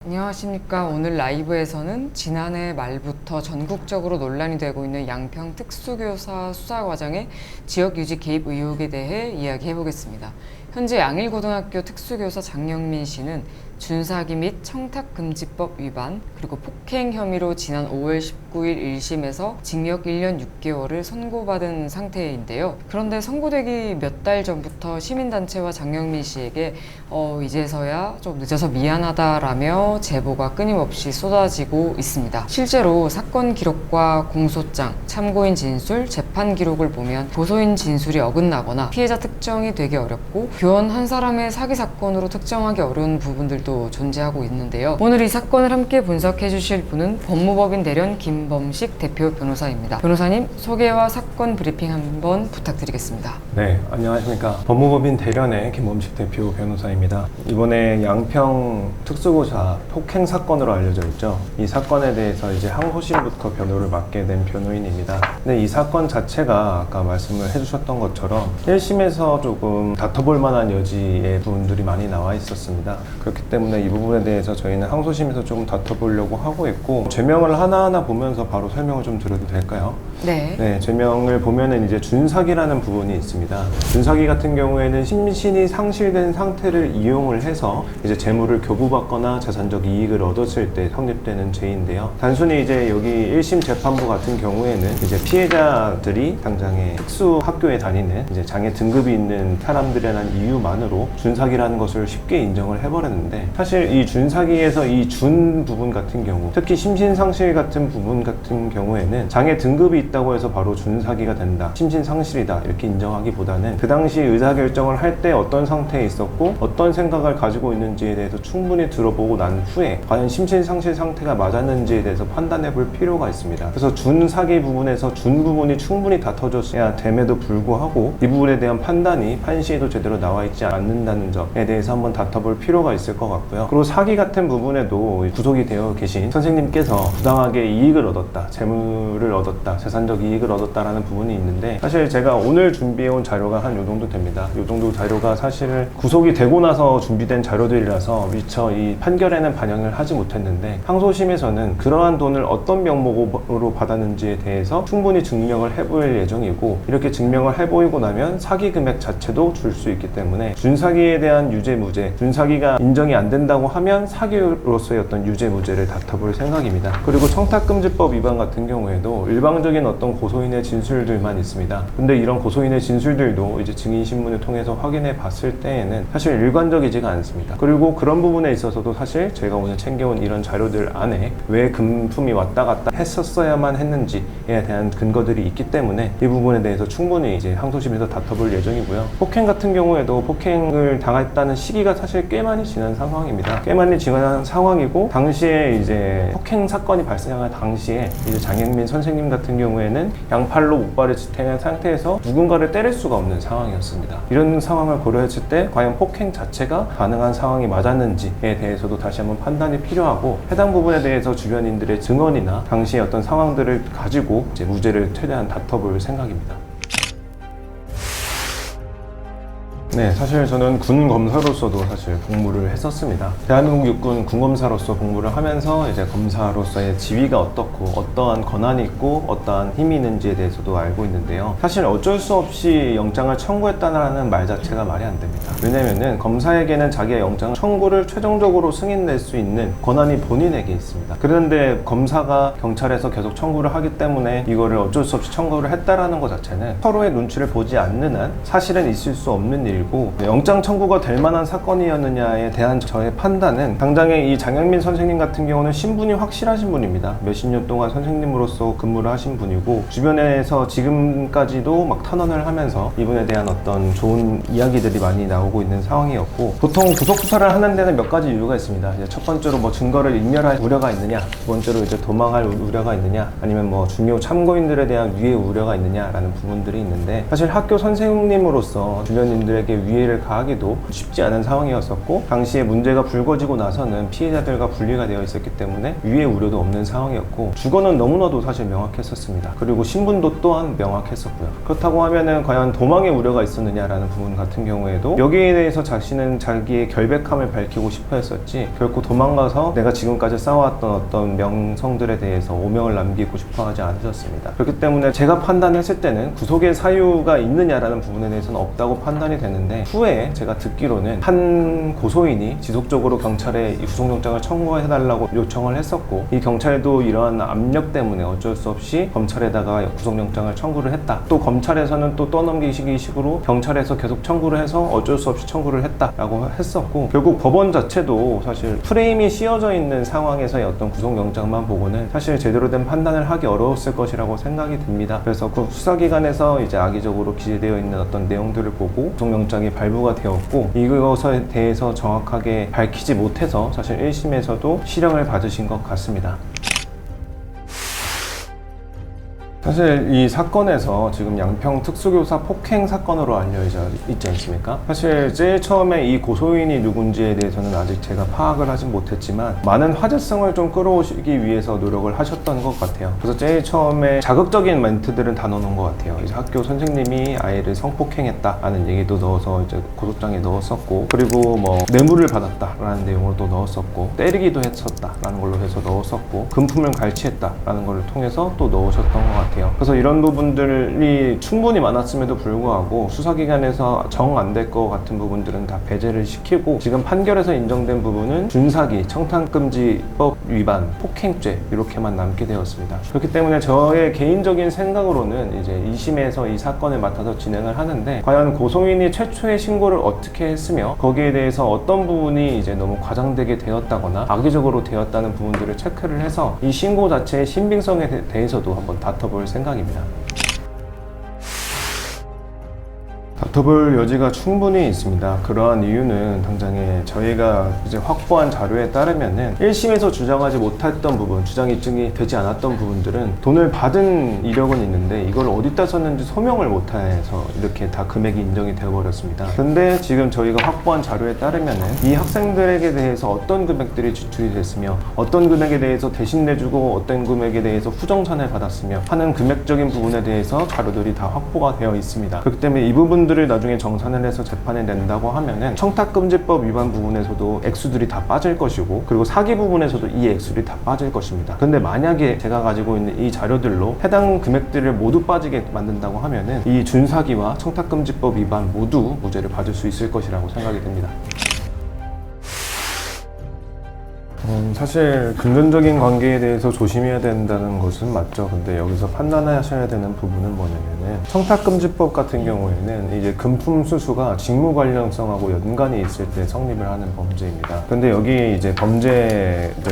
안녕하십니까. 오늘 라이브에서는 지난해 말부터 전국적으로 논란이 되고 있는 양평 특수교사 수사과정의 지역유지 개입 의혹에 대해 이야기해보겠습니다. 현재 양일고등학교 특수교사 장영민 씨는 준사기 및 청탁금지법 위반 그리고 폭행 혐의로 지난 5월 19일 1심에서 징역 1년 6개월을 선고받은 상태인데요. 그런데 선고되기 몇 달 전부터 시민단체와 장영민 씨에게 이제서야 좀 늦어서 미안하다라며 제보가 끊임없이 쏟아지고 있습니다. 실제로 사건 기록과 공소장, 참고인 진술, 재판 기록을 보면 고소인 진술이 어긋나거나 피해자 특정이 되기 어렵고 교원 한 사람의 사기 사건으로 특정하기 어려운 부분들도 존재하고 있는데요. 오늘 이 사건을 함께 분석해 주실 분은 법무법인 대련 김범식 대표 변호사입니다. 변호사님, 소개와 사건 브리핑 한번 부탁드리겠습니다. 네, 안녕하십니까. 법무법인 대련의 김범식 대표 변호사입니다. 이번에 양평 특수고사 폭행 사건으로 알려져 있죠. 이 사건에 대해서 이제 항소심부터 변호를 맡게 된 변호인입니다. 근데 이 사건 자체가 아까 말씀을 해주셨던 것처럼 1심에서 조금 다퉈볼 만한 여지의 부분들이 많이 나와 있었습니다. 그렇기 때문에 이 부분에 대해서 저희는 항소심에서 조금 다퉈보려고 하고 있고, 죄명을 하나하나 보면서 바로 설명을 좀 드려도 될까요? 네. 죄명을 보면은 이제 준사기라는 부분이 있습니다. 준사기 같은 경우에는 심신이 상실된 상태를 이용을 해서 이제 재물을 교부받거나 재산적 이익을 얻었을 때 성립되는 죄인데요. 단순히 이제 여기 1심 재판부 같은 경우에는 이제 피해자들이 당장에 특수 학교에 다니는 이제 장애 등급이 있는 사람들이라는 이유만으로 준사기라는 것을 쉽게 인정을 해버렸는데, 사실 이 준사기에서 이 준 부분 같은 경우, 특히 심신상실 같은 부분 같은 경우에는 장애 등급이 있다고 해서 바로 준사기가 된다, 심신상실이다 이렇게 인정하기보다는 그 당시 의사결정을 할 때 어떤 상태에 있었고 어떤 생각을 가지고 있는지에 대해서 충분히 들어보고 난 후에 과연 심신상실 상태가 맞았는지에 대해서 판단해 볼 필요가 있습니다. 그래서 준사기 부분에서 준 부분이 충분히 다퉈졌어야 됨에도 불구하고 이 부분에 대한 판단이 판시에도 제대로 나와 있지 않는다는 점에 대해서 한번 다퉈볼 필요가 있을 것 같고요. 그리고 사기 같은 부분에도 구속이 되어 계신 선생님께서 부당하게 이익을 얻었다, 재물을 얻었다, 재산적 이익을 얻었다라는 부분이 있는데, 사실 제가 오늘 준비해온 자료가 한 요 정도 됩니다. 요 정도 자료가 사실은 구속이 되고 나서 준비된 자료들이라서 미처 이 판결에는 반영을 하지 못했는데, 항소심에서는 그러한 돈을 어떤 명목으로 받았는지에 대해서 충분히 증명을 해볼 예정이고, 이렇게 증명을 해보이고 나면 사기 금액 자체도 줄 수 있기 때문에 준사기에 대한 유죄 무죄, 준사기가 인정이 안 된다고 하면 사기로서의 어떤 유죄 무죄를 다퉈볼 생각입니다. 그리고 청탁금지법 위반 같은 경우에도 일방적인 어떤 고소인의 진술들만 있습니다. 근데 이런 고소인의 진술들도 이제 증인신문을 통해서 확인해 봤을 때에는 사실 일관적이지가 않습니다. 그리고 그런 부분에 있어서도 사실 제가 오늘 챙겨온 이런 자료들 안에 왜 금품이 왔다 갔다 했었어야만 했는지에 대한 근거들이 있기 때문에 이 부분에 대해서 충분히 이제 항소심에서 다퉈볼 예정이고요. 폭행 같은 경우에도 폭행을 당했다는 시기가 사실 꽤 많이 지난 상황입니다. 꽤 많이 지난 상황이고, 당시에 이제 폭행 사건이 발생한 당시에 이제 장영민 선생님 같은 경우에는 양팔로 목발을 지탱한 상태에서 누군가를 때릴 수가 없는 상황이었습니다. 이런 상황을 고려했을 때 과연 폭행 자체가 가능한 상황이 맞았는지에 대해서도 다시 한번 판단이 필요하고, 해당 부분에 대해서 주변인들의 증언이나 당시의 어떤 상황들을 가지고 이제 무죄를 최대한 다퉈볼 생각입니다. 네, 사실 저는 군 검사로서도 사실 복무를 했었습니다. 대한민국 육군 군검사로서 복무를 하면서 이제 검사로서의 지위가 어떻고 어떠한 권한이 있고 어떠한 힘이 있는지에 대해서도 알고 있는데요. 사실 어쩔 수 없이 영장을 청구했다는 말 자체가 말이 안 됩니다. 왜냐면은 검사에게는 자기의 영장 청구를 최종적으로 승인낼 수 있는 권한이 본인에게 있습니다. 그런데 검사가 경찰에서 계속 청구를 하기 때문에 이거를 어쩔 수 없이 청구를 했다라는 것 자체는 서로의 눈치를 보지 않는 한 사실은 있을 수 없는 일이고, 영장 청구가 될 만한 사건이었느냐에 대한 저의 판단은, 당장에 이 장영민 선생님 같은 경우는 신분이 확실하신 분입니다. 몇십 년 동안 선생님으로서 근무를 하신 분이고, 주변에서 지금까지도 막 탄원을 하면서 이분에 대한 어떤 좋은 이야기들이 많이 나오고 있는 상황이었고, 보통 구속 수사를 하는 데는 몇 가지 이유가 있습니다. 이제 첫 번째로 뭐 증거를 인멸할 우려가 있느냐, 두 번째로 이제 도망할 우려가 있느냐, 아니면 뭐 중요 참고인들에 대한 위해 우려가 있느냐라는 부분들이 있는데, 사실 학교 선생님으로서 주변인들에게 경찰에게 위해를 가하기도 쉽지 않은 상황이었었고, 당시에 문제가 불거지고 나서는 피해자들과 분리가 되어 있었기 때문에 위해 우려도 없는 상황이었고, 주거는 너무나도 사실 명확했었습니다. 그리고 신분도 또한 명확했었고요. 그렇다고 하면은 과연 도망의 우려가 있었느냐라는 부분 같은 경우에도 여기에 대해서 자신은 자기의 결백함을 밝히고 싶어 했었지, 결코 도망가서 내가 지금까지 쌓아왔던 어떤 명성들에 대해서 오명을 남기고 싶어 하지 않으셨습니다. 그렇기 때문에 제가 판단했을 때는 구속의 사유가 있느냐라는 부분에 대해서는 없다고 판단이 되는데, 후에 제가 듣기로는 한 고소인이 지속적으로 경찰에 이 구속영장을 청구해달라고 요청을 했었고, 이 경찰도 이러한 압력 때문에 어쩔 수 없이 검찰에다가 구속영장을 청구를 했다. 또 검찰에서는 또 떠넘기시기 식으로 경찰에서 계속 청구를 해서 어쩔 수 없이 청구를 했다라고 했었고, 결국 법원 자체도 사실 프레임이 씌워져 있는 상황에서의 어떤 구속영장만 보고는 사실 제대로 된 판단을 하기 어려웠을 것이라고 생각이 듭니다. 그래서 그 수사기관에서 이제 악의적으로 기재되어 있는 어떤 내용들을 보고 구속영장이 발부가 되었고, 이것에 대해서 정확하게 밝히지 못해서 사실 1심에서도 실형을 받으신 것 같습니다. 사실 이 사건에서 지금 양평 특수교사 폭행 사건으로 알려져 있지 않습니까? 사실 제일 처음에 이 고소인이 누군지에 대해서는 아직 제가 파악을 하진 못했지만 많은 화제성을 좀 끌어오시기 위해서 노력을 하셨던 것 같아요. 그래서 제일 처음에 자극적인 멘트들은 다 넣어놓은 것 같아요. 이제 학교 선생님이 아이를 성폭행했다라는 얘기도 넣어서 이제 고소장에 넣었었고, 그리고 뭐 뇌물을 받았다라는 내용을 또 넣었었고, 때리기도 했었다라는 걸로 해서 넣었었고, 금품을 갈취했다라는 걸 통해서 또 넣으셨던 것 같아요. 그래서 이런 부분들이 충분히 많았음에도 불구하고 수사기관에서 정 안 될 것 같은 부분들은 다 배제를 시키고, 지금 판결에서 인정된 부분은 준사기, 청탁금지법 위반, 폭행죄 이렇게만 남게 되었습니다. 그렇기 때문에 저의 개인적인 생각으로는 이제 2심에서 이 사건을 맡아서 진행을 하는데, 과연 고소인이 최초의 신고를 어떻게 했으며 거기에 대해서 어떤 부분이 이제 너무 과장되게 되었다거나 악의적으로 되었다는 부분들을 체크를 해서 이 신고 자체의 신빙성에 대해서도 한번 다퉈볼 생각입니다. 다퉈볼 여지가 충분히 있습니다. 그러한 이유는 당장에 저희가 이제 확보한 자료에 따르면은 1심에서 주장하지 못했던 부분, 주장 입증이 되지 않았던 부분들은 돈을 받은 이력은 있는데 이걸 어디다 썼는지 소명을 못해서 이렇게 다 금액이 인정이 되어버렸습니다. 근데 지금 저희가 확보한 자료에 따르면은 이 학생들에게 대해서 어떤 금액들이 지출이 됐으며 어떤 금액에 대해서 대신 내주고 어떤 금액에 대해서 후정산을 받았으며 하는 금액적인 부분에 대해서 자료들이 다 확보가 되어 있습니다. 그렇기 때문에 이 부분들을 나중에 정산을 해서 재판에 낸다고 하면은 청탁금지법 위반 부분에서도 액수들이 다 빠질 것이고, 그리고 사기 부분에서도 이 액수들이 다 빠질 것입니다. 근데 만약에 제가 가지고 있는 이 자료들로 해당 금액들을 모두 빠지게 만든다고 하면은 이 준사기와 청탁금지법 위반 모두 무죄를 받을 수 있을 것이라고 생각이 됩니다. 사실 금전적인 관계에 대해서 조심해야 된다는 것은 맞죠. 근데 여기서 판단하셔야 되는 부분은 뭐냐면은, 청탁금지법 같은 경우에는 이제 금품 수수가 직무 관련성하고 연관이 있을 때 성립을 하는 범죄입니다. 근데 여기 이제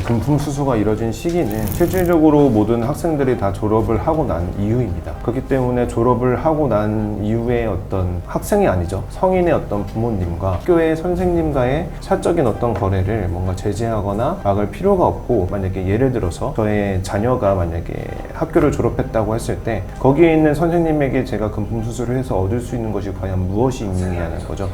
금품 수수가 이뤄진 시기는 실질적으로 모든 학생들이 다 졸업을 하고 난 이후입니다. 그렇기 때문에 졸업을 하고 난 이후에 어떤 학생이 아니죠, 성인의 어떤 부모님과 학교의 선생님과의 사적인 어떤 거래를 뭔가 제재하거나 막을 필요가 없고, 만약에 예를 들어서 저의 자녀가 만약에 학교를 졸업했다고 했을 때 거기에 있는 선생님에게 제가 금품 수수를 해서 얻을 수 있는 것이 과연 무엇이 있느냐는 거죠.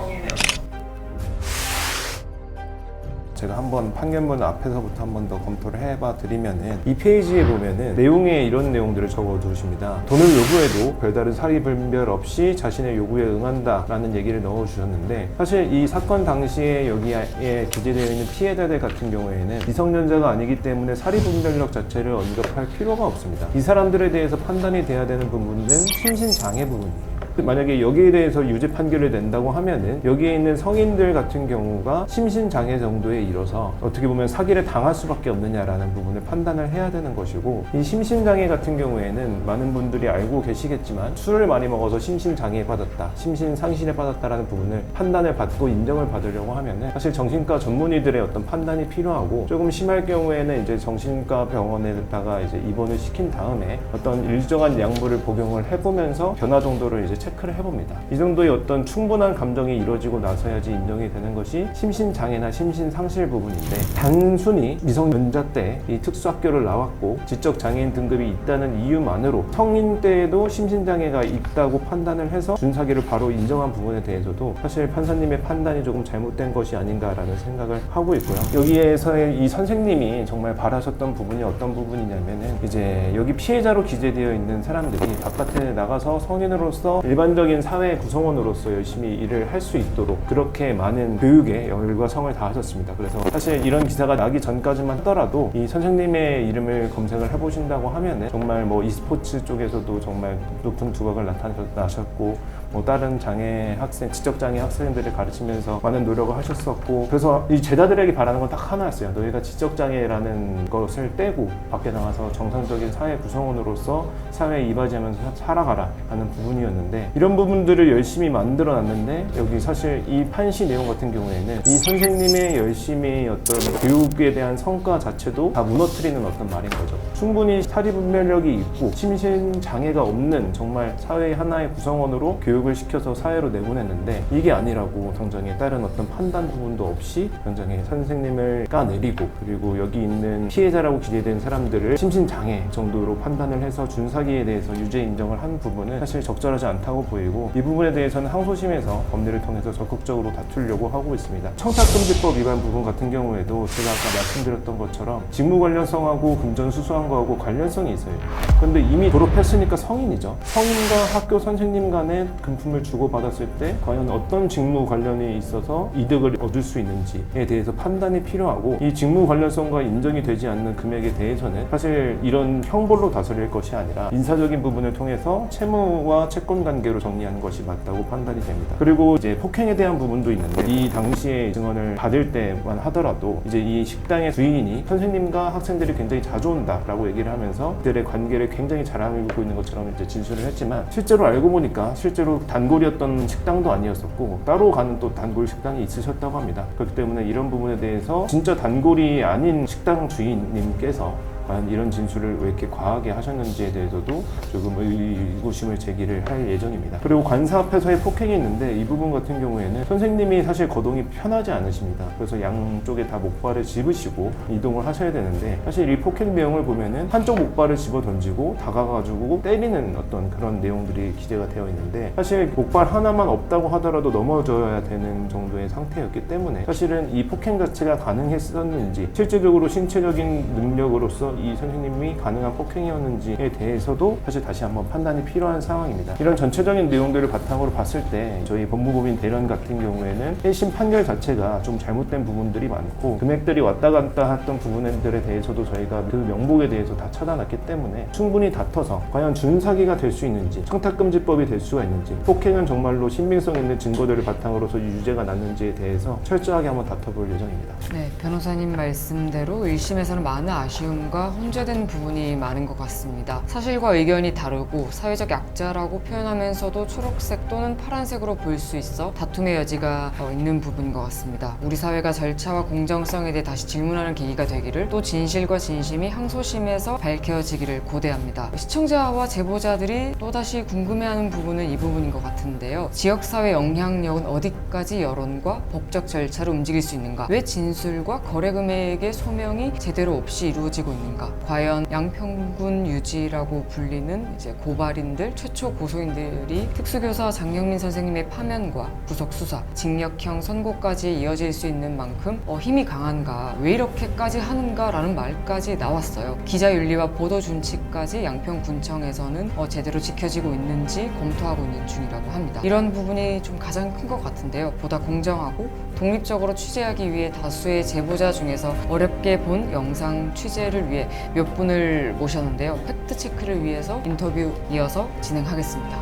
제가 한번 판결문 앞에서부터 한 번 더 검토를 해봐 드리면은, 이 페이지에 보면은 내용에 이런 내용들을 적어 두십니다. 돈을 요구해도 별다른 사리 분별 없이 자신의 요구에 응한다 라는 얘기를 넣어 주셨는데, 사실 이 사건 당시에 여기에 기재되어 있는 피해자들 같은 경우에는 미성년자가 아니기 때문에 사리 분별력 자체를 언급할 필요가 없습니다. 이 사람들에 대해서 판단이 돼야 되는 부분은 심신장애 부분이에요. 만약에 여기에 대해서 유죄 판결을 낸다고 하면은 여기에 있는 성인들 같은 경우가 심신장애 정도에 이뤄서 어떻게 보면 사기를 당할 수밖에 없느냐라는 부분을 판단을 해야 되는 것이고, 이 심신장애 같은 경우에는 많은 분들이 알고 계시겠지만 술을 많이 먹어서 심신장애 받았다, 심신상실에 받았다라는 부분을 판단을 받고 인정을 받으려고 하면은 사실 정신과 전문의들의 어떤 판단이 필요하고, 조금 심할 경우에는 이제 정신과 병원에다가 이제 입원을 시킨 다음에 어떤 일정한 약물을 복용을 해보면서 변화 정도를 이제 체크를 해봅니다. 이 정도의 어떤 충분한 감정이 이루어지고 나서야지 인정이 되는 것이 심신장애나 심신상실 부분인데, 단순히 미성년자 때 이 특수학교를 나왔고 지적장애인 등급이 있다는 이유만으로 성인 때에도 심신장애가 있다고 판단을 해서 준사기를 바로 인정한 부분에 대해서도 사실 판사님의 판단이 조금 잘못된 것이 아닌가라는 생각을 하고 있고요. 여기에서의 이 선생님이 정말 바라셨던 부분이 어떤 부분이냐면은, 이제 여기 피해자로 기재되어 있는 사람들이 바깥에 나가서 성인으로서 일반적인 사회 구성원으로서 열심히 일을 할 수 있도록 그렇게 많은 교육에 열과 성을 다하셨습니다. 그래서 사실 이런 기사가 나기 전까지만 하더라도 이 선생님의 이름을 검색을 해보신다고 하면은 정말 뭐 e스포츠 쪽에서도 정말 높은 두각을 나타나셨고, 뭐 다른 장애 학생, 지적장애 학생들을 가르치면서 많은 노력을 하셨었고, 그래서 이 제자들에게 바라는 건 딱 하나였어요. 너희가 지적장애라는 것을 떼고 밖에 나가서 정상적인 사회 구성원으로서 사회에 이바지하면서 살아가라 하는 부분이었는데, 이런 부분들을 열심히 만들어 놨는데 여기 사실 이 판시 내용 같은 경우에는 이 선생님의 열심히 어떤 교육에 대한 성과 자체도 다 무너뜨리는 어떤 말인 거죠. 충분히 사리분별력이 있고 심신장애가 없는 정말 사회의 하나의 구성원으로 교육을 시켜서 사회로 내보냈는데, 이게 아니라고 당장에 다른 어떤 판단 부분도 없이 당장에 선생님을 까내리고, 그리고 여기 있는 피해자라고 기재된 사람들을 심신장애 정도로 판단을 해서 준사기에 대해서 유죄 인정을 한 부분은 사실 적절하지 않다고 보이고, 이 부분에 대해서는 항소심에서 법리를 통해서 적극적으로 다투려고 하고 있습니다. 청탁금지법 위반 부분 같은 경우에도 제가 아까 말씀드렸던 것처럼 직무 관련성하고 금전 수수한 거하고 관련성이 있어요. 근데 이미 졸업했으니까 성인이죠. 성인과 학교 선생님 간에 금품을 주고받았을 때 과연 어떤 직무 관련이 있어서 이득을 얻을 수 있는지에 대해서 판단이 필요하고, 이 직무 관련성과 인정이 되지 않는 금액에 대해서는 사실 이런 형벌로 다스릴 것이 아니라 인사적인 부분을 통해서 채무와 채권 관계로 정리하는 것이 맞다고 판단이 됩니다. 그리고 이제 폭행에 대한 부분도 있는데, 이 당시에 증언을 받을 때만 하더라도 이제 이 식당의 주인이 선생님과 학생들이 굉장히 자주 온다라고 얘기를 하면서 그들의 관계를 굉장히 잘 알고 있는 것처럼 이제 진술을 했지만, 실제로 알고 보니까 실제로 단골이었던 식당도 아니었었고 따로 가는 또 단골 식당이 있으셨다고 합니다. 그렇기 때문에 이런 부분에 대해서 진짜 단골이 아닌 식당 주인님께서 과연 이런 진술을 왜 이렇게 과하게 하셨는지에 대해서도 조금 의구심을 제기를 할 예정입니다. 그리고 관사 앞에서의 폭행이 있는데, 이 부분 같은 경우에는 선생님이 사실 거동이 편하지 않으십니다. 그래서 양쪽에 다 목발을 집으시고 이동을 하셔야 되는데, 사실 이 폭행 내용을 보면은 한쪽 목발을 집어 던지고 다가가지고 때리는 어떤 그런 내용들이 기재가 되어 있는데, 사실 목발 하나만 없다고 하더라도 넘어져야 되는 정도의 상태였기 때문에 사실은 이 폭행 자체가 가능했었는지, 실제적으로 신체적인 능력으로서 이 선생님이 가능한 폭행이었는지에 대해서도 사실 다시 한번 판단이 필요한 상황입니다. 이런 전체적인 내용들을 바탕으로 봤을 때 저희 법무법인 대련 같은 경우에는 1심 판결 자체가 좀 잘못된 부분들이 많고, 금액들이 왔다 갔다 했던 부분들에 대해서도 저희가 그 명목에 대해서 다 찾아놨기 때문에 충분히 다퉈서 과연 준사기가 될 수 있는지, 청탁금지법이 될 수가 있는지, 폭행은 정말로 신빙성 있는 증거들을 바탕으로서 유죄가 났는지에 대해서 철저하게 한번 다퉈볼 예정입니다. 네, 변호사님 말씀대로 1심에서는 많은 아쉬움과 혼재된 부분이 많은 것 같습니다. 사실과 의견이 다르고 사회적 약자라고 표현하면서도 초록색 또는 파란색으로 보일 수 있어 다툼의 여지가 있는 부분인 것 같습니다. 우리 사회가 절차와 공정성에 대해 다시 질문하는 계기가 되기를, 또 진실과 진심이 항소심에서 밝혀지기를 고대합니다. 시청자와 제보자들이 또다시 궁금해하는 부분은 이 부분인 것 같은데요. 지역사회 영향력은 어디까지 여론과 법적 절차로 움직일 수 있는가? 왜 진술과 거래 금액의 소명이 제대로 없이 이루어지고 있는가? 과연 양평군 유지라고 불리는 이제 고발인들, 최초 고소인들이 특수교사 장영민 선생님의 파면과 구속 수사, 징역형 선고까지 이어질 수 있는 만큼 힘이 강한가? 왜 이렇게까지 하는가라는 말까지 나왔어요. 기자윤리와 보도 준칙까지 양평군청에서는 제대로 지켜지고 있는지 검토하고 있는 중이라고 합니다. 이런 부분이 좀 가장 큰 것 같은데요. 보다 공정하고 독립적으로 취재하기 위해 다수의 제보자 중에서 어렵게 본 영상 취재를 위해 몇 분을 모셨는데요. 팩트체크를 위해서 인터뷰 이어서 진행하겠습니다.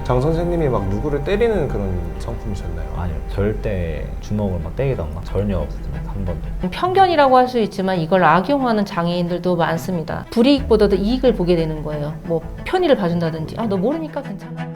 장 선생님이 막 누구를 때리는 그런 성품이셨나요? 아니요, 절대 주먹을 막 때리던가 전혀 없었습니다. 한 번도. 편견이라고 할 수 있지만 이걸 악용하는 장애인들도 많습니다. 불이익보다도 이익을 보게 되는 거예요. 뭐 편의를 봐준다든지, 너 모르니까 괜찮아.